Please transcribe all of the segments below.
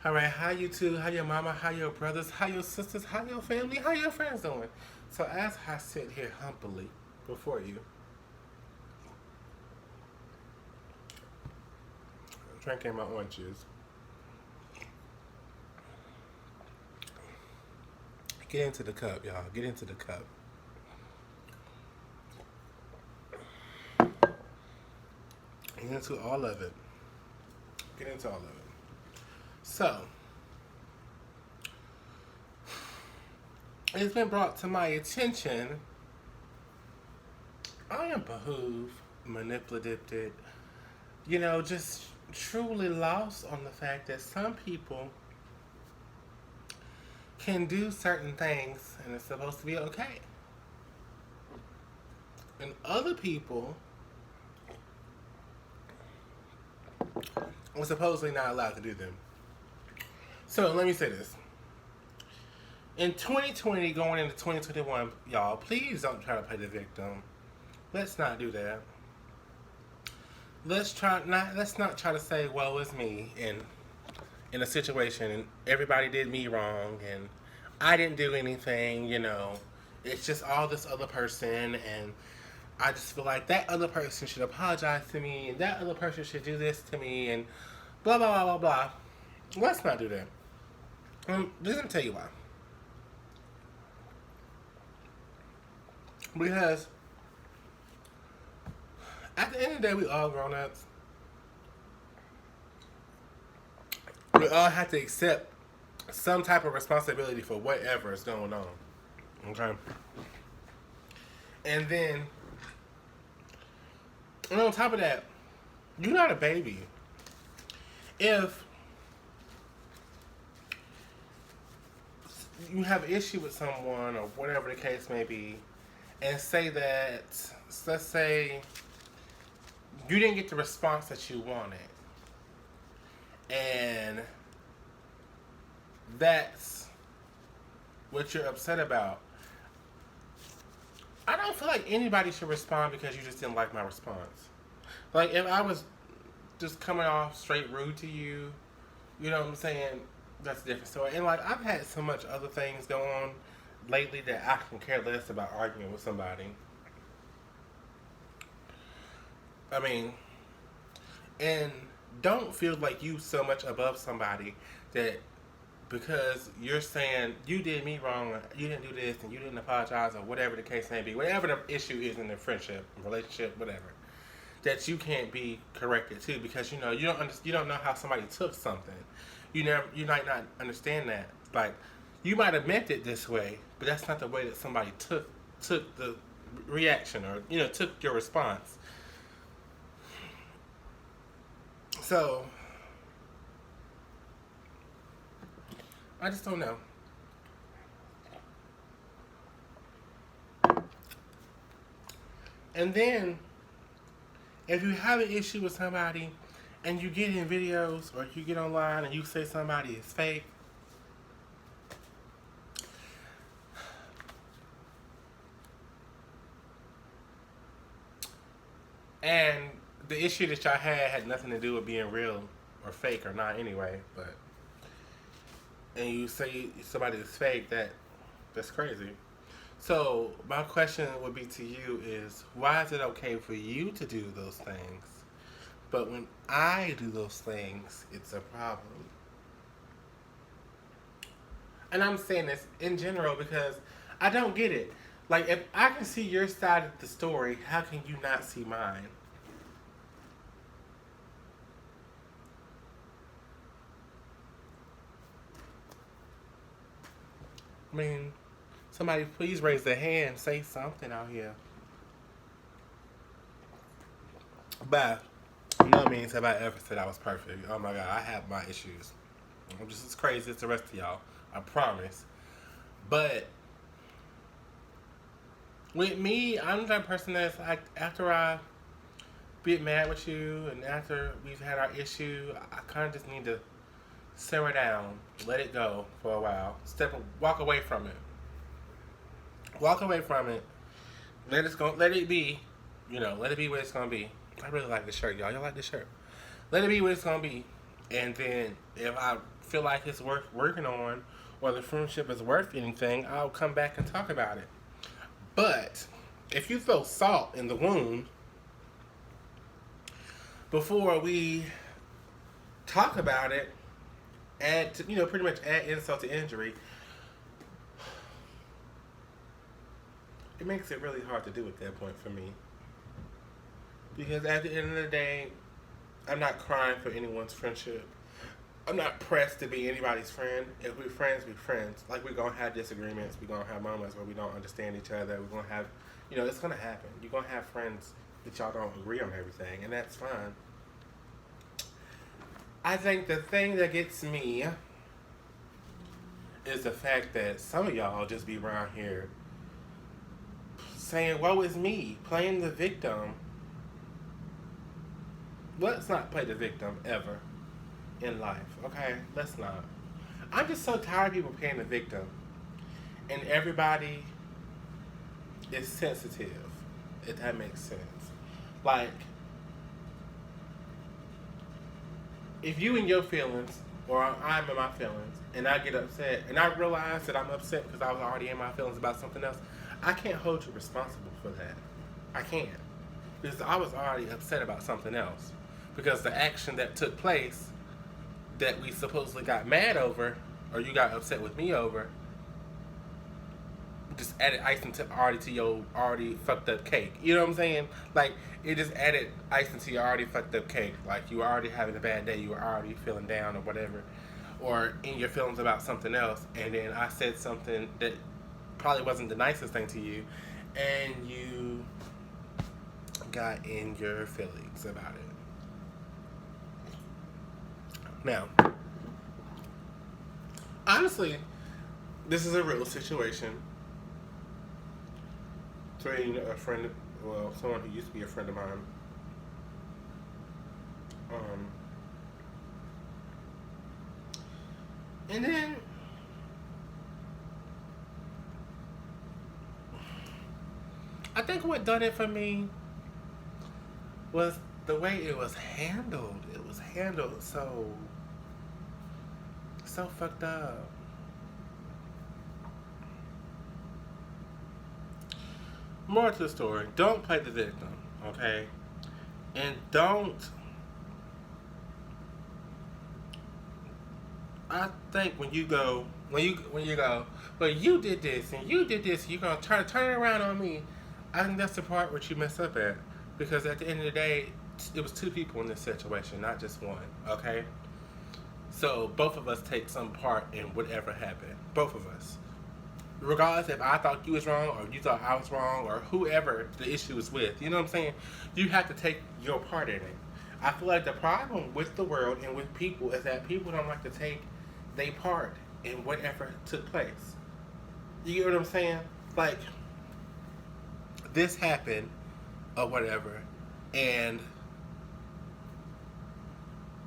All right, how you two, how your mama, how your brothers, how your sisters, how your family, how your friends doing? So as I sit here humbly before you, drinking my orange juice, get into the cup, y'all. Get into the cup. Get into all of it. Get into all of it. So, it's been brought to my attention. I am behooved, manipulated, just truly lost on the fact that some people can do certain things and it's supposed to be okay. And other people are supposedly not allowed to do them. So let me say this. In 2020, going into 2021, y'all, please don't try to play the victim. Let's not do that. Let's not try to say, well, it's me in a situation and everybody did me wrong and I didn't do anything. It's just all this other person and I just feel like that other person should apologize to me and that other person should do this to me and blah blah blah blah blah. Let's not do that. Let me tell you why. Because at the end of the day, we all grown ups. We all have to accept some type of responsibility for whatever is going on. Okay? And then, and on top of that, you're not a baby. If you have an issue with someone or whatever the case may be, and say that, let's say, you didn't get the response that you wanted, and that's what you're upset about. I don't feel like anybody should respond because you just didn't like my response. Like, if I was just coming off straight rude to you, you know what I'm saying? That's a different story. And, like, I've had so much other things go on lately that I can care less about arguing with somebody. I mean, and don't feel like you so much above somebody that because you're saying you did me wrong, or you didn't do this, and you didn't apologize, or whatever the case may be, whatever the issue is in the friendship, relationship, whatever, that you can't be corrected too, because you don't know how somebody took something. You might not understand that. Like, you might have meant it this way, but that's not the way that somebody took the reaction or took your response. So I just don't know. And then, if you have an issue with somebody and you get in videos or you get online and you say somebody is fake, and the issue that y'all had nothing to do with being real or fake or not anyway, but and you say somebody is fake, that's crazy. So my question would be to you is, why is it okay for you to do those things, but when I do those things, it's a problem? And I'm saying this in general because I don't get it. Like, if I can see your side of the story, how can you not see mine? I mean, somebody please raise their hand, say something out here. But no means have I ever said I was perfect. Oh my god, I have my issues. I'm just as crazy as the rest of y'all. I promise. But with me, I'm that person that's like, after I get mad with you and after we've had our issue, I kind of just need to simmer down, let it go for a while, walk away from it, walk away from it, let it be, let it be what it's gonna be. I really like this shirt, y'all. Y'all like this shirt? Let it be what it's gonna be, and then if I feel like it's worth working on or the friendship is worth anything, I'll come back and talk about it. But if you throw salt in the wound before we talk about it, pretty much add insult to injury, it makes it really hard to do at that point for me. Because at the end of the day, I'm not crying for anyone's friendship. I'm not pressed to be anybody's friend. If we're friends, we're friends. Like, we're going to have disagreements. We're going to have moments where we don't understand each other. We're going to have, it's going to happen. You're going to have friends that y'all don't agree on everything, and that's fine. I think the thing that gets me is the fact that some of y'all just be around here saying, woe is me, playing the victim. Let's not play the victim ever in life, okay? Let's not. I'm just so tired of people playing the victim. And everybody is sensitive, if that makes sense. Like, if you in your feelings, or I'm in my feelings, and I get upset, and I realize that I'm upset because I was already in my feelings about something else, I can't hold you responsible for that. I can't. Because I was already upset about something else. Because the action that took place that we supposedly got mad over, or you got upset with me over, just added icing to your already fucked up cake. You know what I'm saying? Like, it just added icing to your already fucked up cake. Like, you were already having a bad day, you were already feeling down or whatever, or in your feelings about something else, and then I said something that probably wasn't the nicest thing to you, and you got in your feelings about it. Now, honestly, this is a real situation. Between a friend, someone who used to be a friend of mine. And then I think what done it for me was the way it was handled. It was handled so fucked up. More to the story. Don't play the victim, okay? And don't. I think when you go, well, you did this and you did this, you're gonna turn it around on me. I think that's the part where you mess up at, because at the end of the day, it was two people in this situation, not just one. Okay. So both of us take some part in whatever happened. Both of us. Regardless if I thought you was wrong or you thought I was wrong or whoever the issue was with. You know what I'm saying? You have to take your part in it. I feel like the problem with the world and with people is that people don't like to take their part in whatever took place. You get what I'm saying? Like, this happened or whatever, and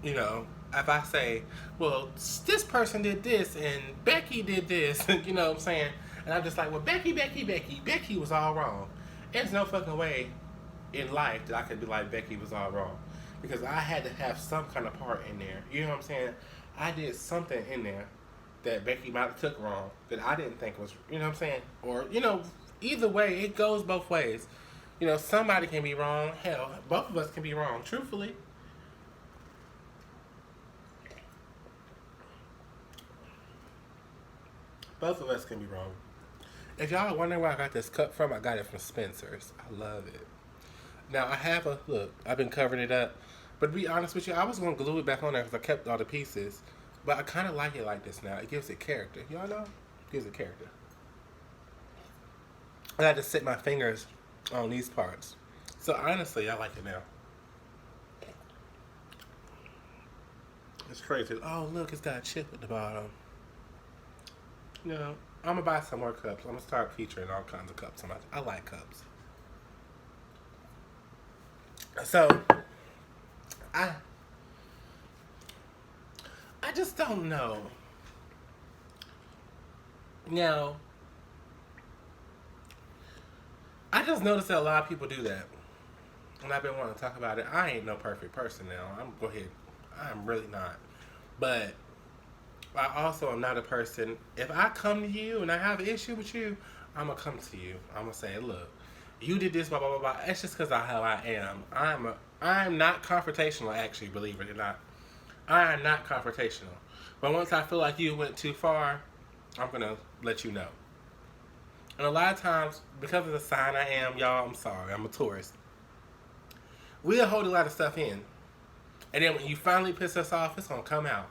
if I say, well, this person did this and Becky did this, you know what I'm saying? And I'm just like, well, Becky was all wrong. There's no fucking way in life that I could be like, Becky was all wrong. Because I had to have some kind of part in there. You know what I'm saying? I did something in there that Becky might have took wrong that I didn't think was, you know what I'm saying? Or, either way, it goes both ways. Somebody can be wrong. Hell, both of us can be wrong, truthfully. Both of us can be wrong. If y'all are wondering where I got this cup from, I got it from Spencer's. I love it. Now, I've been covering it up. But to be honest with you, I was going to glue it back on there because I kept all the pieces. But I kind of like it like this now. It gives it character. Y'all know? It gives it character. I had to sit my fingers on these parts. So honestly, I like it now. It's crazy. Oh, look, it's got a chip at the bottom. I'm going to buy some more cups. I'm going to start featuring all kinds of cups. I like cups. So, I just don't know. Now, I just noticed that a lot of people do that. And I've been wanting to talk about it. I ain't no perfect person now. I'm really not. But I also am not a person. If I come to you and I have an issue with you, I'm gonna come to you. I'm gonna say, look, you did this, blah blah blah blah. It's just because of how I am. I'm not confrontational. Actually, believe it or not, I am not confrontational. But once I feel like you went too far, I'm gonna let you know. And a lot of times, because of the sign I am, y'all, I'm sorry, I'm a Taurus. We'll hold a lot of stuff in, and then when you finally piss us off, it's gonna come out.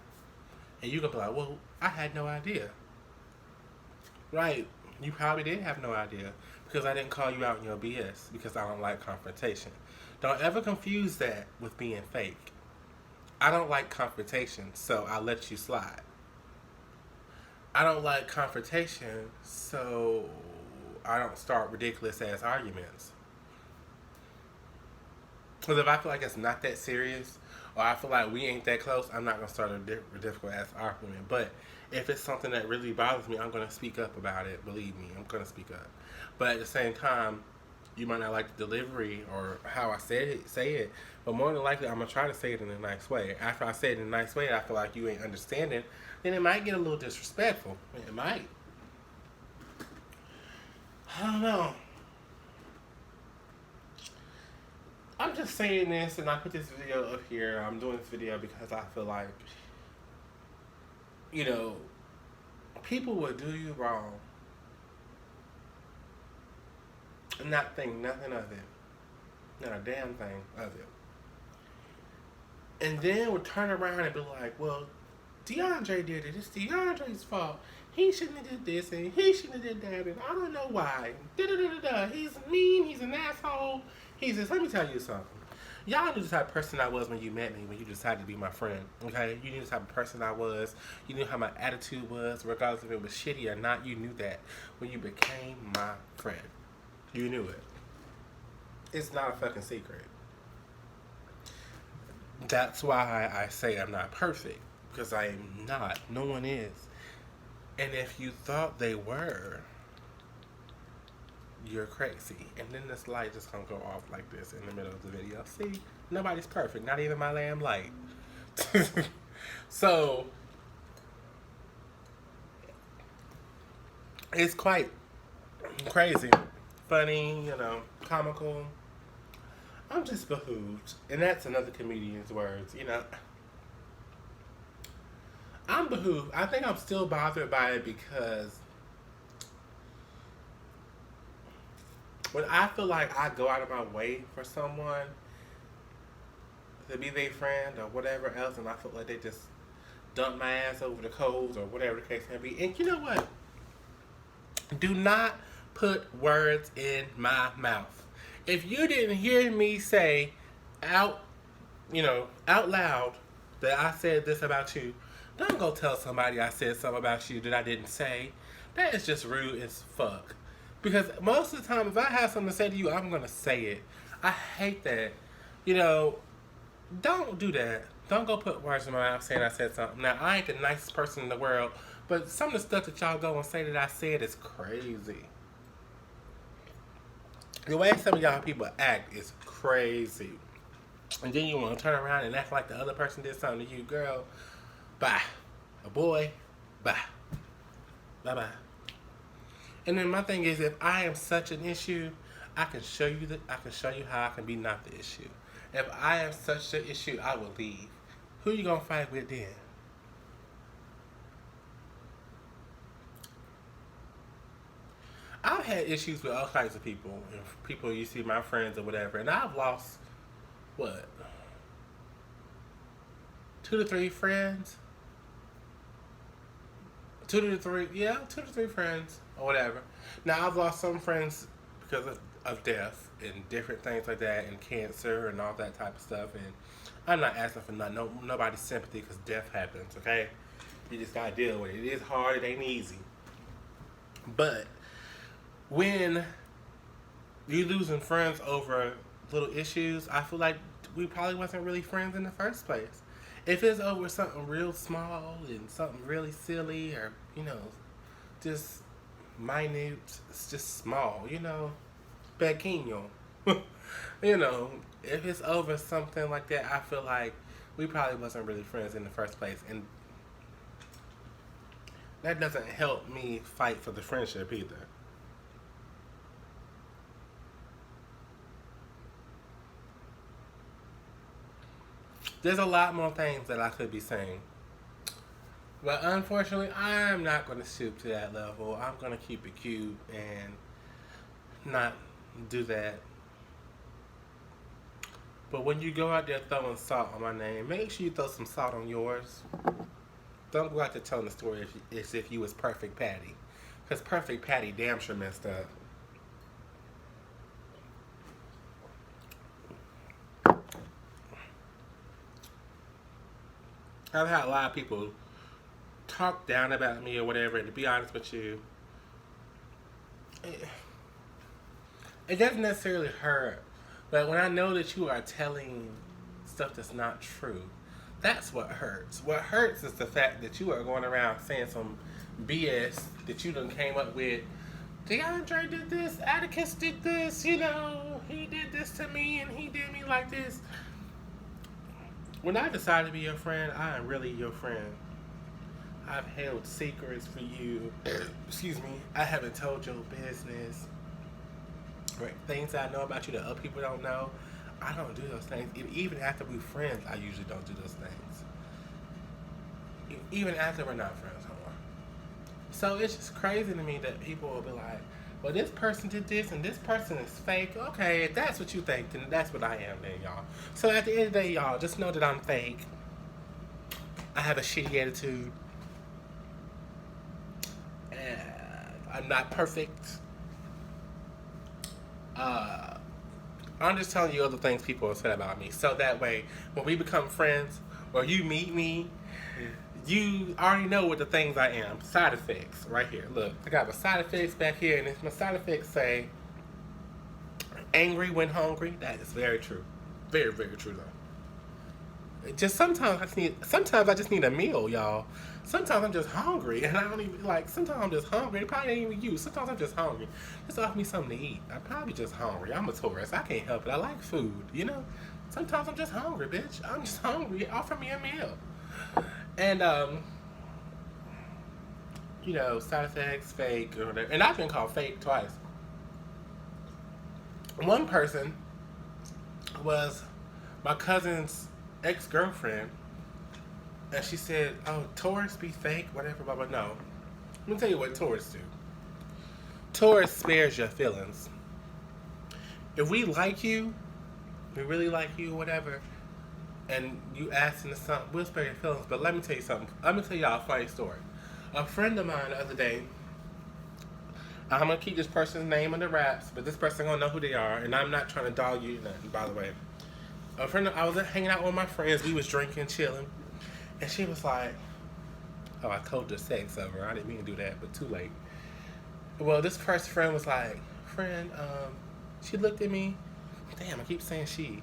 And you can be like, well, I had no idea. Right. You probably did have no idea. Because I didn't call you out in your BS. Because I don't like confrontation. Don't ever confuse that with being fake. I don't like confrontation, so I let you slide. I don't like confrontation, so I don't start ridiculous ass arguments. Because if I feel like it's not that serious, or I feel like we ain't that close, I'm not gonna start a difficult ass argument. But if it's something that really bothers me, I'm gonna speak up about it. Believe me, I'm gonna speak up. But at the same time, you might not like the delivery or how I say it. But more than likely, I'm gonna try to say it in a nice way. After I say it in a nice way, I feel like you ain't understanding. Then it might get a little disrespectful. It might. I don't know. I'm just saying this, and I put this video up here. I'm doing this video because I feel like, you know, people will do you wrong and not think nothing of it. Not a damn thing of it. And then would turn around and be like, well, DeAndre did it. It's DeAndre's fault. He shouldn't have did this, and he shouldn't have did that, and I don't know why. Da-da-da-da-da. He's mean. He's an asshole. He's this. Let me tell you something. Y'all knew the type of person I was when you met me, when you decided to be my friend. Okay? You knew the type of person I was. You knew how my attitude was, regardless if it was shitty or not. You knew that when you became my friend. You knew it. It's not a fucking secret. That's why I say I'm not perfect. Because I am not. No one is. And if you thought they were, you're crazy. And then this light just gonna go off like this in the middle of the video. See? Nobody's perfect. Not even my lamb light. So, it's quite crazy. Funny, you know, comical. I'm just behooved. And that's another comedian's words, you know. I'm behooved. I think I'm still bothered by it because when I feel like I go out of my way for someone to be their friend or whatever else, and I feel like they just dump my ass over the coals or whatever the case may be. And you know what? Do not put words in my mouth. If you didn't hear me say out loud that I said this about you, don't go tell somebody I said something about you that I didn't say. That is just rude as fuck. Because most of the time, if I have something to say to you, I'm going to say it. I hate that. You know, don't do that. Don't go put words in my mouth saying I said something. Now, I ain't the nicest person in the world, but some of the stuff that y'all go and say that I said is crazy. The way some of y'all people act is crazy. And then you want to turn around and act like the other person did something to you, girl. Bye. A boy. Bye. Bye-bye. And then my thing is, if I am such an issue, I can show you how I can be not the issue. If I am such an issue, I will leave. Who you gonna fight with then? I've had issues with all kinds of people. People you see, my friends or whatever, and I've lost what? 2 to 3 friends? 2 to 3 friends or whatever. Now I've lost some friends because of death and different things like that, and cancer and all that type of stuff. And I'm not asking for nobody's sympathy because death happens. Okay, you just gotta deal with it. It is hard. It ain't easy. But when you losing friends over little issues, I feel like we probably wasn't really friends in the first place. If it's over something real small and something really silly or, just minute, it's just small, pequeño. If it's over something like that, I feel like we probably wasn't really friends in the first place. And that doesn't help me fight for the friendship either. There's a lot more things that I could be saying. But unfortunately, I'm not going to stoop to that level. I'm going to keep it cute and not do that. But when you go out there throwing salt on my name, make sure you throw some salt on yours. Don't go out there telling the story as if you was Perfect Patty. Because Perfect Patty damn sure messed up. I've had a lot of people talk down about me or whatever, and to be honest with you, it, it doesn't necessarily hurt. But when I know that you are telling stuff that's not true, that's what hurts. What hurts is the fact that you are going around saying some BS that you done came up with. DeAndre did this, Atticus did this, he did this to me and he did me like this. When I decide to be your friend, I am really your friend. I've held secrets for you. Excuse me. I haven't told your business. Right? Things I know about you that other people don't know. I don't do those things. Even after we're friends, I usually don't do those things. Even after we're not friends no more. So it's just crazy to me that people will be like, well, this person did this and this person is fake. Okay, if that's what you think, then that's what I am then, y'all. So at the end of the day, y'all, just know that I'm fake. I have a shitty attitude. And I'm not perfect. Uh, I'm just telling you other things people have said about me. So that way, when we become friends, or you meet me, you already know what the things I am. Side effects, right here. Look, I got my side effects back here, and if my side effects say angry when hungry, that is very true. Very, very true though. Just sometimes I just need a meal, y'all. Sometimes I'm just hungry and I don't even like sometimes I'm just hungry. It probably ain't even you. Sometimes I'm just hungry. Just offer me something to eat. I'm probably just hungry. I'm a tourist. I can't help it. I like food. Sometimes I'm just hungry, bitch. I'm just hungry. Offer me a meal. And side effects, fake, or whatever. And I've been called fake twice. One person was my cousin's ex-girlfriend, and she said, "Oh, tourists be fake, whatever, blah blah." No, let me tell you what tourists do. Tourists spares your feelings. If we like you, we really like you, whatever, and you asking us something, we'll spare your feelings. But let me tell you something. Let me tell y'all a funny story. A friend of mine the other day, I'm gonna keep this person's name under wraps, but this person gonna know who they are, and I'm not trying to dog you nothing, by the way. I was hanging out with my friends, we was drinking, chilling, and she was like, oh, I told her sex over. I didn't mean to do that, but too late. Well, this first friend was like, friend, she looked at me. Damn, I keep saying she.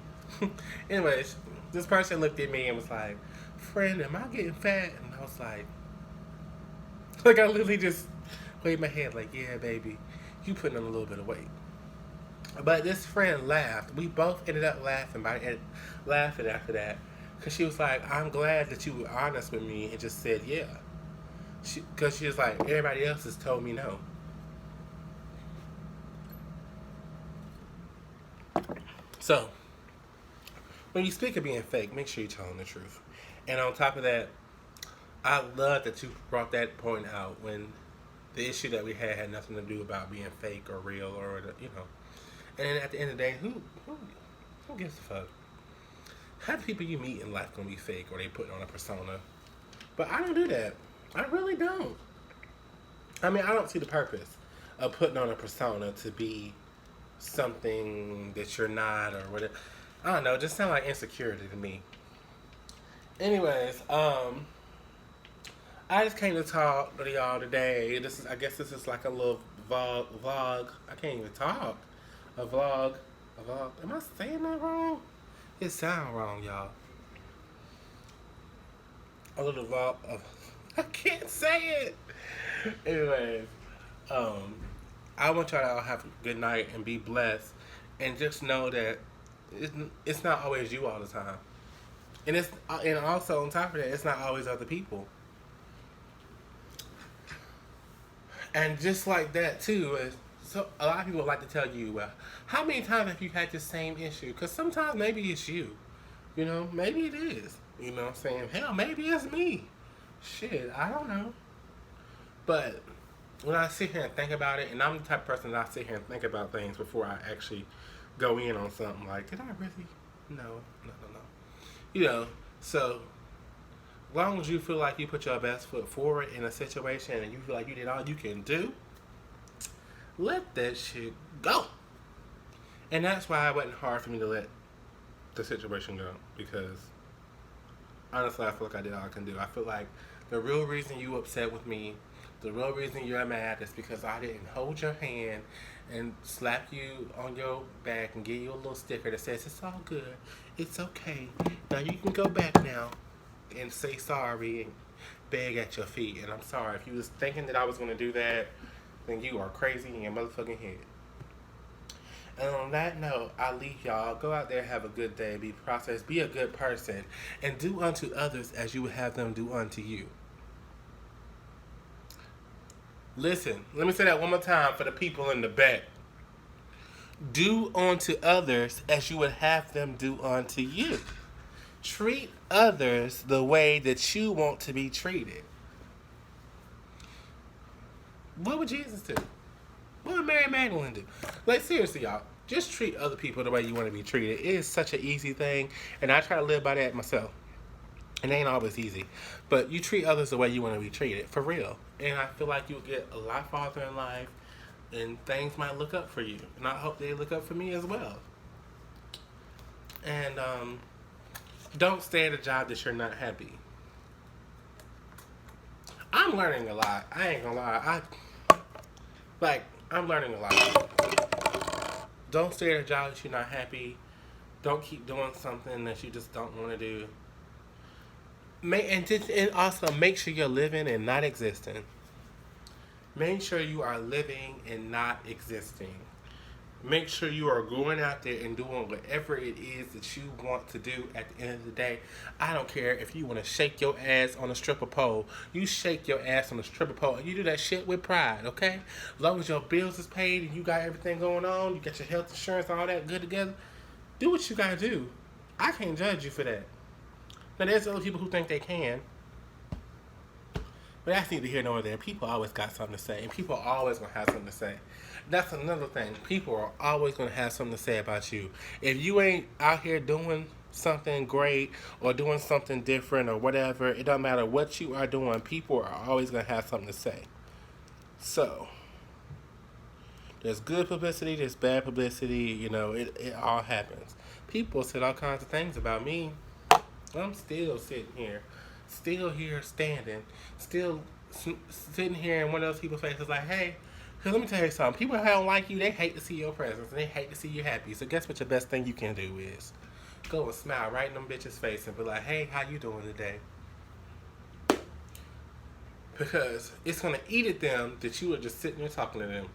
Anyways, this person looked at me and was like, friend, am I getting fat? And I was like I literally just waved my head like, yeah, baby, you putting on a little bit of weight. But this friend laughed. We both ended up laughing after that. Because she was like, I'm glad that you were honest with me and just said, yeah. Because she was like, everybody else has told me no. So, when you speak of being fake, make sure you're telling the truth. And on top of that, I love that you brought that point out when the issue that we had nothing to do about being fake or real or. And then at the end of the day, who gives a fuck? Half the people you meet in life gonna be fake or they put on a persona. But I don't do that. I really don't. I mean, I don't see the purpose of putting on a persona to be something that you're not or whatever. I don't know. It just sounds like insecurity to me. Anyways, I just came to talk to y'all today. I guess this is like a little vlog. I can't even talk. A vlog. Am I saying that wrong? It sound wrong, y'all. A little vlog. I can't say it. Anyways, I want y'all to all have a good night and be blessed, and just know that it's not always you all the time, and also on top of that, it's not always other people. And just like that too, so a lot of people like to tell you, how many times have you had the same issue? Because sometimes maybe it's you. You know, maybe it is. You know what I'm saying? Hell, maybe it's me. Shit, I don't know. But when I sit here and think about it, and I'm the type of person that I sit here and think about things before I actually go in on something. Like, did I really? No, no, no, no. You know, so as long as you feel like you put your best foot forward in a situation and you feel like you did all you can do, let that shit go. And that's why it wasn't hard for me to let the situation go, because honestly, I feel like I did all I can do. I feel like the real reason you upset with me, the real reason you're mad is because I didn't hold your hand and slap you on your back and give you a little sticker that says it's all good, it's okay. Now you can go back now and say sorry and beg at your feet. And I'm sorry if you was thinking that I was gonna do that, then you are crazy in your motherfucking head. And on that note, I leave y'all. Go out there, have a good day, be prosperous, be a good person, and do unto others as you would have them do unto you. Listen, let me say that one more time for the people in the back. Do unto others as you would have them do unto you. Treat others the way that you want to be treated. What would Jesus do? What would Mary Magdalene do? Like, seriously, y'all. Just treat other people the way you want to be treated. It is such an easy thing, and I try to live by that myself. It ain't always easy, but you treat others the way you want to be treated, for real. And I feel like you'll get a lot farther in life, and things might look up for you. And I hope they look up for me as well. And don't stay at a job that you're not happy. I'm learning a lot. I ain't gonna lie. I'm learning a lot. Don't stay at a job that you're not happy. Don't keep doing something that you just don't want to do. And also make sure you're living and not existing. Make sure you are living and not existing. Make sure you are going out there and doing whatever it is that you want to do at the end of the day. I don't care if you want to shake your ass on a stripper pole. You shake your ass on a stripper pole and you do that shit with pride, okay? As long as your bills is paid and you got everything going on, you got your health insurance, all that good together, do what you gotta do. I can't judge you for that. Now, there's other people who think they can. But that's neither here nor there. People always got something to say, and people are always going to have something to say. That's another thing. People are always going to have something to say about you. If you ain't out here doing something great or doing something different or whatever, it don't matter what you are doing, people are always going to have something to say. So, there's good publicity, there's bad publicity, you know, it all happens. People said all kinds of things about me. I'm still sitting here. Still here standing, still sitting here in one of those people's faces like, hey, let me tell you something. People that don't like you, they hate to see your presence and they hate to see you happy. So guess what your best thing you can do is? Go and smile right in them bitches' face and be like, hey, how you doing today? Because it's going to eat at them that you are just sitting there talking to them.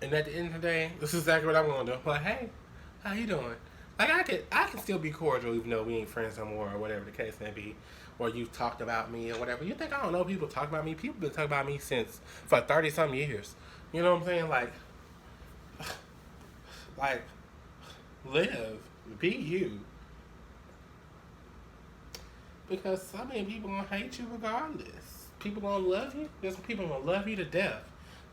And at the end of the day, this is exactly what I'm going to do. I'm like, hey, how you doing? Like, I can still be cordial even though we ain't friends no more or whatever the case may be. Or you've talked about me or whatever. You think I don't know people talk about me? People been talking about me for 30-some years. You know what I'm saying? Like, live. Be you. Because so many people gonna hate you regardless. People gonna love you. There's some people gonna love you to death.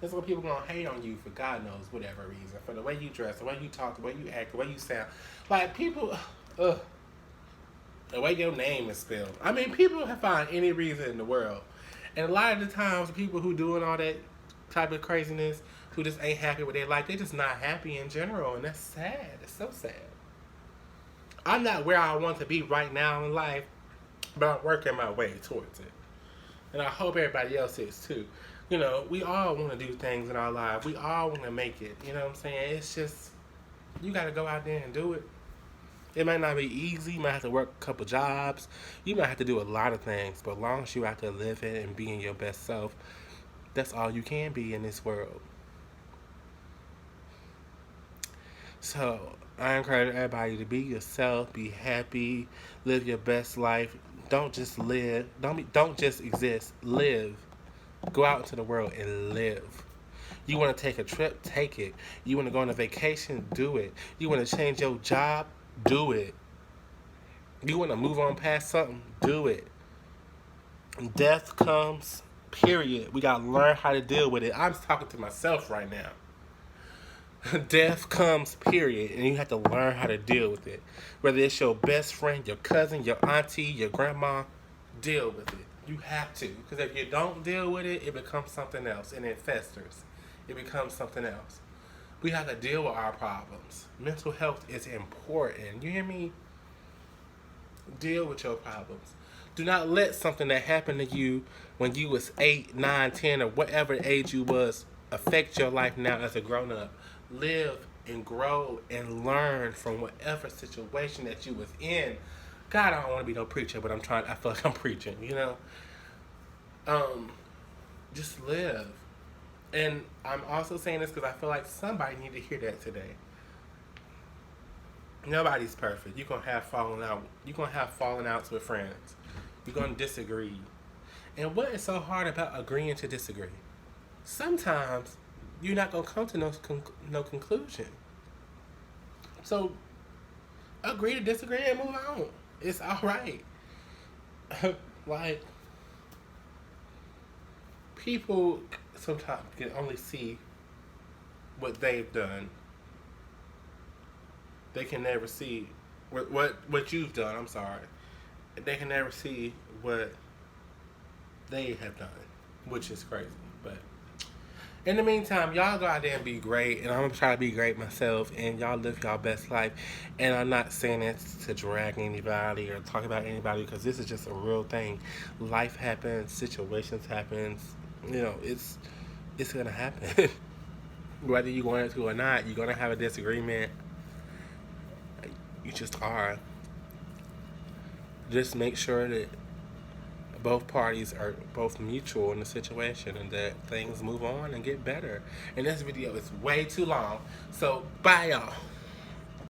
There's some people gonna hate on you for God knows whatever reason. For the way you dress, the way you talk, the way you act, the way you sound. Like, people, the way your name is spelled. I mean, people have found any reason in the world. And a lot of the times, people who doing all that type of craziness, who just ain't happy with their life, they're just not happy in general. And that's sad. It's so sad. I'm not where I want to be right now in life, but I'm working my way towards it. And I hope everybody else is too. You know, we all want to do things in our lives. We all want to make it. You know what I'm saying? It's just, you got to go out there and do it. It might not be easy. You might have to work a couple jobs. You might have to do a lot of things. But as long as you're out there living and being your best self, that's all you can be in this world. So, I encourage everybody to be yourself, be happy, live your best life. Don't just live. Don't just exist. Live. Go out into the world and live. You want to take a trip? Take it. You want to go on a vacation? Do it. You want to change your job? Do it. You want to move on past something? Do it. Death comes, period. We got to learn how to deal with it. I'm talking to myself right now. Death comes, period, and you have to learn how to deal with it. Whether it's your best friend, your cousin, your auntie, your grandma, deal with it. You have to, because if you don't deal with it, it becomes something else, and it festers. It becomes something else. We have to deal with our problems. Mental health is important. You hear me? Deal with your problems. Do not let something that happened to you when you was 8, 9, 10, or whatever age you was affect your life now as a grown up. Live and grow and learn from whatever situation that you was in. God, I don't want to be no preacher, but I feel like I'm preaching, you know? Just live. And I'm also saying this because I feel like somebody need to hear that today. Nobody's perfect. You're gonna have falling out. You're gonna have falling outs with friends. You're gonna disagree. And what is so hard about agreeing to disagree? Sometimes you're not gonna come to no conclusion. So agree to disagree and move on. It's all right. Like, people sometimes can only see what they've done. They can never see what you've done. I'm sorry. They can never see what they have done, which is crazy. But in the meantime, y'all go out there and be great, and I'm gonna try to be great myself, and y'all live y'all best life. And I'm not saying it to drag anybody or talk about anybody, because this is just a real thing. Life happens, situations happen. You know, it's gonna happen. Whether you want it to or not, you're gonna have a disagreement. You just are. Just make sure that both parties are both mutual in the situation and that things move on and get better. And this video is way too long. So, bye, y'all.